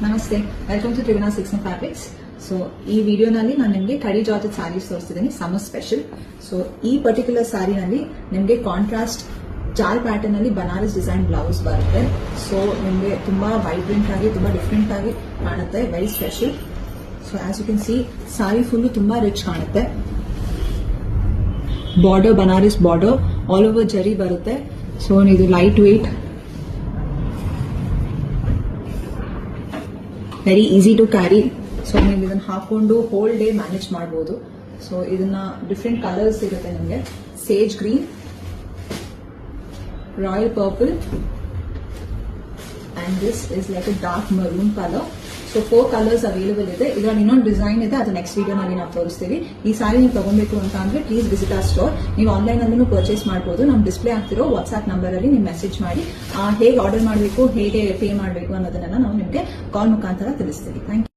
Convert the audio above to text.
ನಮಸ್ತೆ, welcome to Triguna silks and fabrics. So ಈ ವಿಡಿಯೋನಲ್ಲಿ ನಾನು ನಿಮಗೆ ಕಡಿ ಜಾರ್ಜೆಟ್ ಸ್ಯಾರೀಸ್ ತೋರಿಸ್ತಿದ್ದೀನಿ, ಸಮ್ಮರ್ ಸ್ಪೆಷಲ್. ಸೊ ಈ ಪರ್ಟಿಕ್ಯುಲರ್ ಸ್ಯಾರಿನಲ್ಲಿ ನಿಮಗೆ ಕಾಂಟ್ರಾಸ್ಟ್ ಜಾಲ್ ಪ್ಯಾಟರ್ನ್ ಅಲ್ಲಿ ಬನಾರಸ್ ಡಿಸೈನ್ ಬ್ಲೌಸ್ ಬರುತ್ತೆ. ಸೊ ನಿಮಗೆ ತುಂಬಾ ವೈಬ್ರೆಂಟ್ ಆಗಿ ತುಂಬಾ ಡಿಫ್ರೆಂಟ್ ಆಗಿ ಕಾಣುತ್ತೆ, very special. So as you can see saree full ತುಂಬಾ ರಿಚ್ ಕಾಣುತ್ತೆ. Border Banaras border all over ಜರಿ ಬರುತ್ತೆ. ಸೊ ಇದು light weight, very easy to carry. So ನೀವು ಇದನ್ನ ಹಾಕೊಂಡು ಹೋಲ್ ಡೇ ಮ್ಯಾನೇಜ್ ಮಾಡಬಹುದು. ಸೊ ಇದನ್ನ ಡಿಫ್ರೆಂಟ್ ಕಲರ್ಸ್ ಸಿಗುತ್ತೆ ನಿಮಗೆ. Sage green, royal purple and this is like a dark maroon colour. So 4 colours available ಇದೆ. ಇದರಲ್ಲಿ ಇನ್ನೊಂದು ಡಿಸೈನ್ ಇದೆ, ಅದು ನೆಕ್ಸ್ಟ್ ವಿಡಿಯೋನಲ್ಲಿ ನಾವು ತೋರಿಸ್ತೀವಿ. ಈ ಸಾರಿ ನೀವು ತಗೊಬೇಕು ಅಂತ ಅಂದ್ರೆ ಪ್ಲೀಸ್ ವಿಸಿಟ್ ಆರ್ ಸ್ಟೋರ್. ನೀವು ಆನ್ಲೈನ್ ಅಲ್ಲೂ ಪರ್ಚೇಸ್ ಮಾಡಬಹುದು. ನಮ್ಮ ಡಿಸ್ಪ್ಲೇ ಆಗ್ತಿರೋ ವಾಟ್ಸ್ಆಪ್ ನಂಬರ್ ಅಲ್ಲಿ ನೀವು ಮೆಸೇಜ್ ಮಾಡಿ ಹೇಗೆ ಆರ್ಡರ್ ಮಾಡಬೇಕು, ಹೇಗೆ ಪೇ ಮಾಡಬೇಕು ಅನ್ನೋದನ್ನೆಲ್ಲ ನಾವು ನಿಮಗೆ ಕಾಲ್ ಮುಖಾಂತರ ತಿಳಿಸ್ತೀವಿ. Thank you.